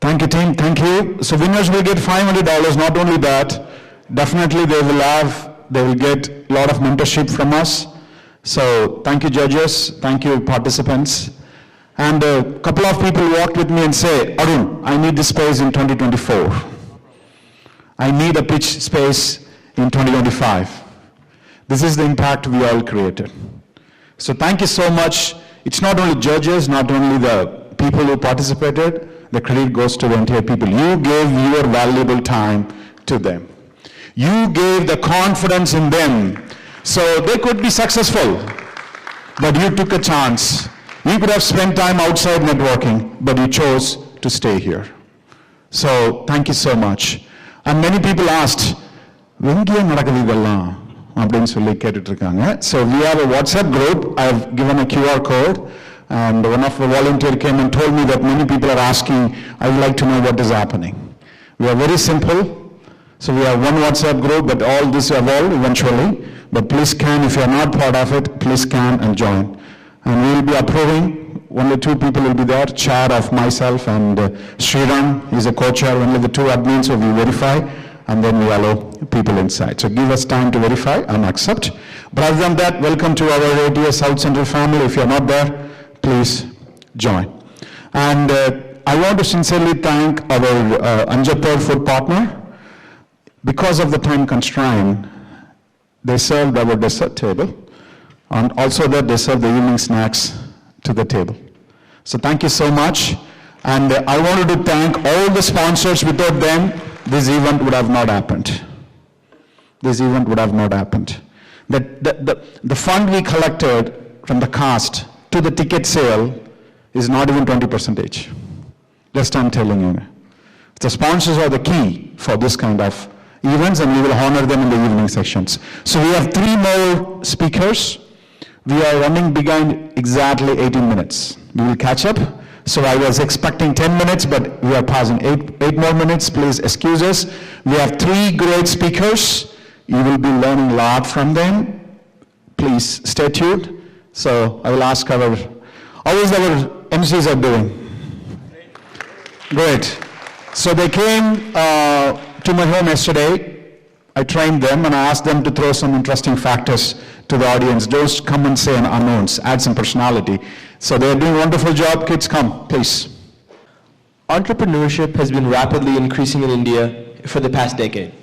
Thank you, team. Thank you. So winners will get $500. Not only that, definitely they will get a lot of mentorship from us. So thank you, judges. Thank you, participants. And a couple of people walked with me and say, Arun, I need this space in 2024. I need a pitch space in 2025. This is the impact we all created. So thank you so much. It's not only judges, not only the people who participated, the credit goes to the entire people. You gave your valuable time to them. You gave the confidence in them. So they could be successful, but you took a chance. You could have spent time outside networking, but you chose to stay here. So thank you so much. And many people asked, when do you நடக்குது அப்படின்னு சொல்லி கேட்டுட்டு இருக்காங்க. So we have a WhatsApp group. I've given a QR code, and one of the volunteers came and told me that many people are asking, I would like to know what is happening. We are very simple. So we have one WhatsApp group, but all this evolve eventually. But please scan, if you are not part of it, please scan and join. And we will be approving. Only 2 people will be there, chair of myself and Sriram is a co-chair. Only the 2 admins will be verify, and then we allow people inside. So give us time to verify and accept. But other than that, welcome to our ATS South Central family. If you're not there, please join. And I want to sincerely thank our Anjapur food partner. Because of the time constraint, they served our dessert table, and also that they served the evening snacks to the table. So thank you so much. And I wanted to thank all the sponsors. Without them, this event would have not happened. This event would have not happened. The fund we collected from the cast to the ticket sale is not even 20%. Just I'm telling you. The sponsors are the key for this kind of events, and we will honor them in the evening sessions. So we have 3 more speakers. We are running behind exactly 18 minutes. We will catch up. So I was expecting 10 minutes, but we are passing 8 more minutes. Please excuse us. We have 3 great speakers. You will be learning a lot from them. Please stay tuned. So I will ask how is our MCs are doing? Great. So they came to my home yesterday. I trained them and I asked them to throw some interesting factors to the audience. Just come and say an announce, add some personality. So they're doing a wonderful job. Kids, come, please. Entrepreneurship has been rapidly increasing in India for the past decade.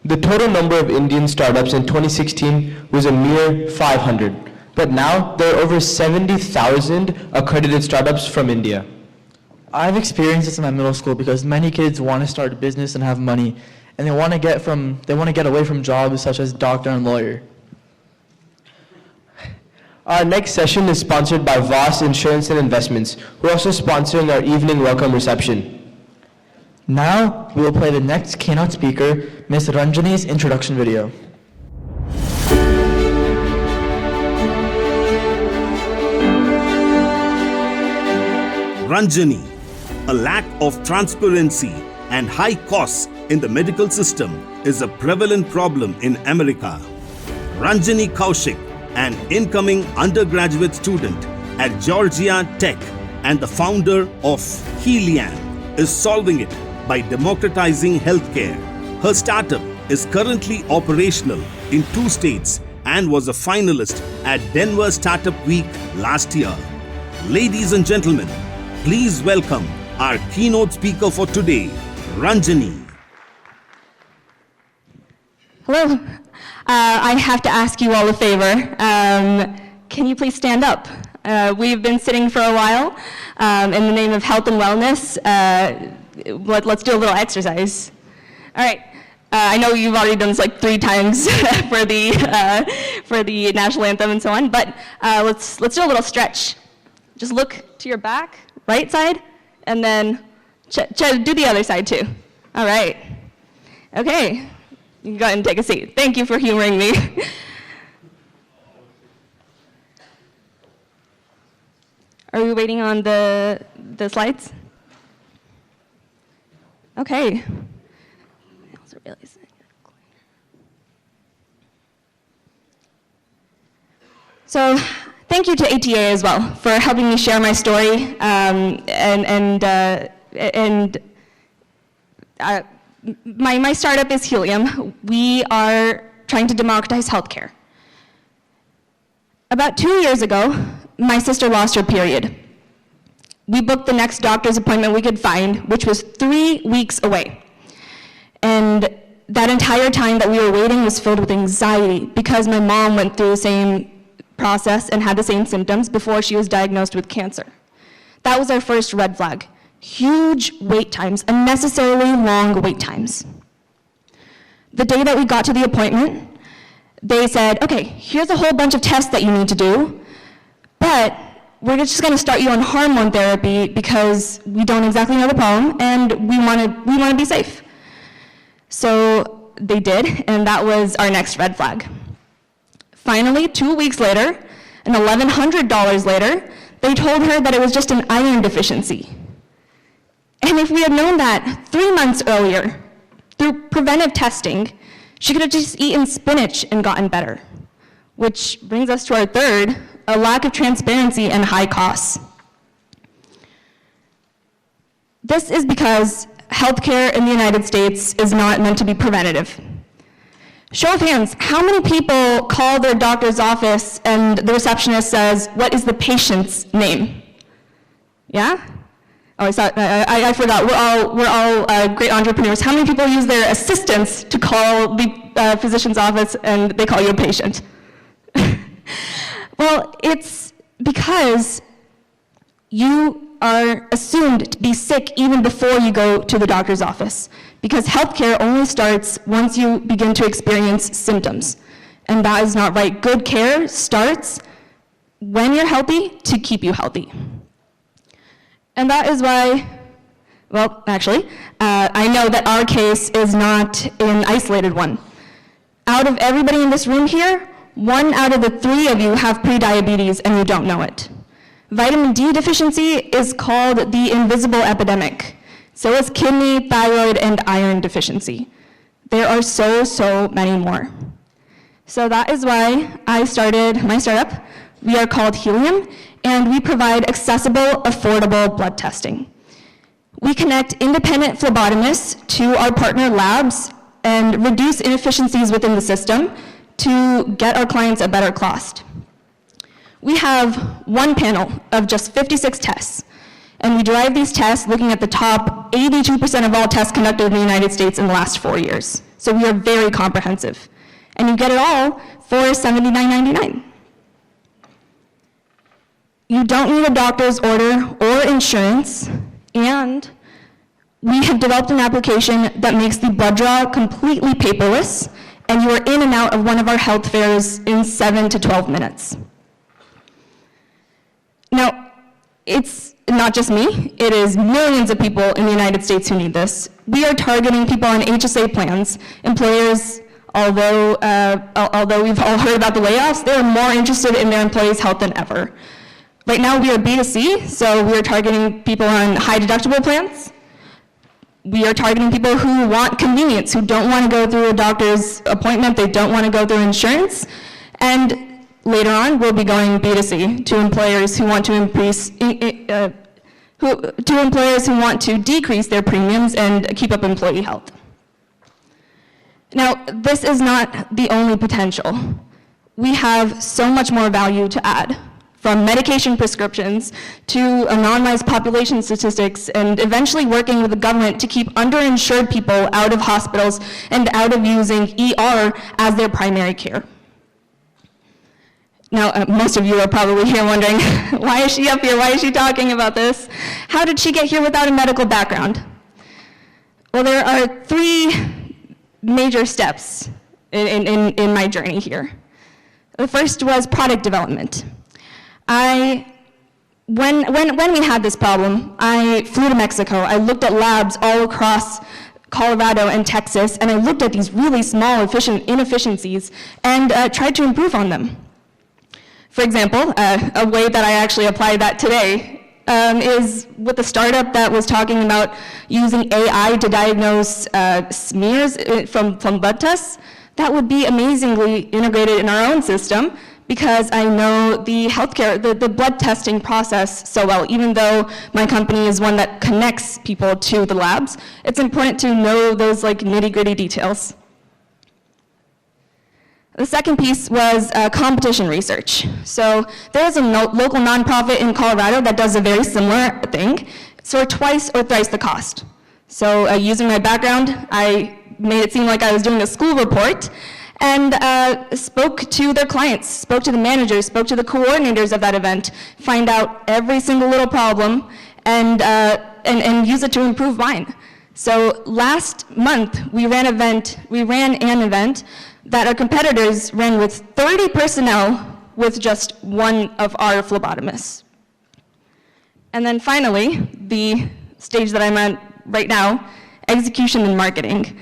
The total number of Indian startups in 2016 was a mere 500, but now there are over 70,000 accredited startups from India. I've experienced this in my middle school because many kids want to start a business and have money, and they want to get away from jobs such as doctor and lawyer. Our next session is sponsored by Voss Insurance and Investments, who are also sponsoring our evening welcome reception. Now, we will play the next keynote speaker, Ms. Ranjani's introduction video. Ranjani, a lack of transparency and high costs in the medical system is a prevalent problem in America. Ranjani Kaushik, an incoming undergraduate student at Georgia Tech and the founder of Healiam, is solving it by democratizing healthcare. Her startup is currently operational in 2 states and was a finalist at Denver Startup Week last year. Ladies and gentlemen, please welcome our keynote speaker for today, Ranjani. Hello. I have to ask you all a favor. Can you please stand up? We've been sitting for a while. In the name of health and wellness, let's do a little exercise. All right. I know you've already done this like 3 times for the national anthem and so on, but let's do a little stretch. Just look to your back, right side, and then do the other side too. All right. Okay. You can go ahead and take a seat. Thank you for humoring me. Are we waiting on the slides? Okay. So thank you to ATA as well for helping me share my story and my startup is Healiam. We are trying to democratize healthcare. About 2 years ago, my sister lost her period. We booked the next doctor's appointment we could find, which was 3 weeks away. And that entire time that we were waiting was filled with anxiety because my mom went through the same process and had the same symptoms before she was diagnosed with cancer. That was our first red flag. Huge wait times, unnecessarily long wait times. The day that we got to the appointment, they said, okay, here's a whole bunch of tests that you need to do, but we're just going to start you on hormone therapy because we don't exactly know the problem and we want to be safe. So they did, and that was our next red flag. Finally, 2 weeks later, and $1,100 later, they told her that it was just an iron deficiency. And if we had known that 3 months earlier, through preventive testing, she could have just eaten spinach and gotten better. Which brings us to our third, a lack of transparency and high costs. This is because healthcare in the United States is not meant to be preventative. Show of hands, how many people call their doctor's office and the receptionist says, what is the patient's name? Yeah? Oh, I forgot, we're all great entrepreneurs. How many people use their assistants to call the physician's office and they call you a patient? Well, it's because you are assumed to be sick even before you go to the doctor's office, because healthcare only starts once you begin to experience symptoms, and that is not right. Good care starts when you're healthy to keep you healthy. And that is why, well, actually, I know that our case is not an isolated one. Out of everybody in this room here, 1 out of the 3 of you have prediabetes and you don't know it. Vitamin D deficiency is called the invisible epidemic. So is kidney, thyroid, and iron deficiency. There are so many more. So that is why I started my startup. We are called Healiam, and we provide accessible, affordable blood testing. We connect independent phlebotomists to our partner labs and reduce inefficiencies within the system to get our clients a better cost. We have one panel of just 56 tests, and we derive these tests looking at the top 82% of all tests conducted in the United States in the last 4 years. So we are very comprehensive. And you get it all for $79.99. You don't need a doctor's order or insurance, and we have developed an application that makes the blood draw completely paperless, and you are in and out of one of our health fairs in 7 to 12 minutes. Now, it's not just me, it is millions of people in the United States who need this. We are targeting people on HSA plans. Employers, although we've all heard about the layoffs, they're more interested in their employees' health than ever. Right now we are B2C, so we are targeting people on high deductible plans. We are targeting people who want convenience, who don't want to go through a doctor's appointment, they don't want to go through insurance, and later on we'll be going B2C to employers who want to want to decrease their premiums and keep up employee health. Now, this is not the only potential. We have so much more value to add, from medication prescriptions to anonymized population statistics, and eventually working with the government to keep underinsured people out of hospitals and out of using ER as their primary care. Now, most of you are probably here wondering, why is she up here? Why is she talking about this? How did she get here without a medical background? Well, there are 3 major steps in my journey here. The first was product development. When we had this problem, I flew to Mexico. I looked at labs all across Colorado and Texas, and I looked at these really small inefficiencies and tried to improve on them. For example, a way that I actually applied that today is with a startup that was talking about using AI to diagnose smears from blood tests. That would be amazingly integrated in our own system, because I know the healthcare, the blood testing process so well. Even though my company is one that connects people to the labs, it's important to know those like nitty-gritty details. The second piece was competition research. So there's a local nonprofit in Colorado that does a very similar thing, for twice or thrice the cost. So using my background, I made it seem like I was doing a school report, and spoke to their clients, spoke to the managers, spoke to the coordinators of that event, find out every single little problem, and use it to improve mine. So last month, we ran an event that our competitors ran with 30 personnel with just one of our phlebotomists. And then finally, the stage that I'm at right now, execution and marketing.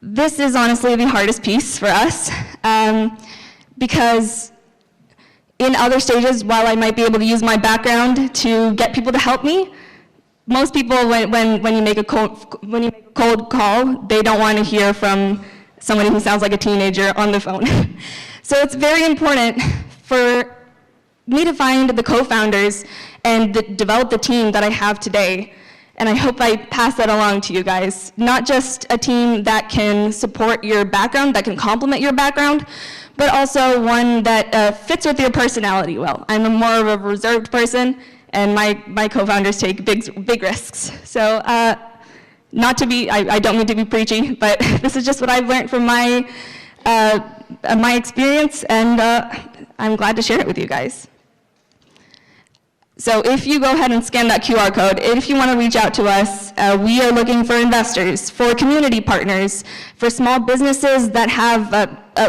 This is honestly the hardest piece for us, because in other stages, while I might be able to use my background to get people to help me, most people, when you make a cold call, they don't want to hear from somebody who sounds like a teenager on the phone. So it's very important for me to find the co-founders and develop the team that I have today. And I hope I pass that along to you guys. Not just a team that can support your background, that can complement your background, but also one that fits with your personality well. I'm more of a reserved person, and my co-founders take big risks. So not to be, I don't mean to be preachy, but this is just what I've learned from my experience, and I'm glad to share it with you guys. So if you go ahead and scan that QR code, if you want to reach out to us, we are looking for investors, for community partners, for small businesses that have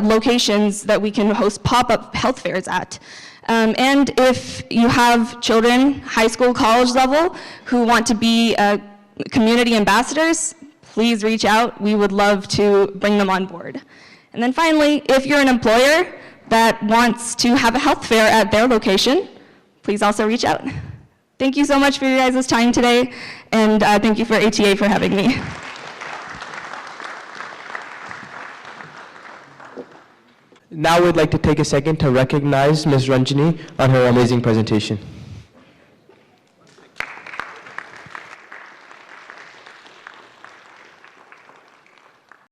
locations that we can host pop-up health fairs at. And if you have children, high school, college level, who want to be community ambassadors, please reach out. We would love to bring them on board. And then finally, if you're an employer that wants to have a health fair at their location, please also reach out. Thank you so much for your guys' time today, and thank you for ATA for having me. Now we'd like to take a second to recognize Ms. Ranjani on her amazing presentation.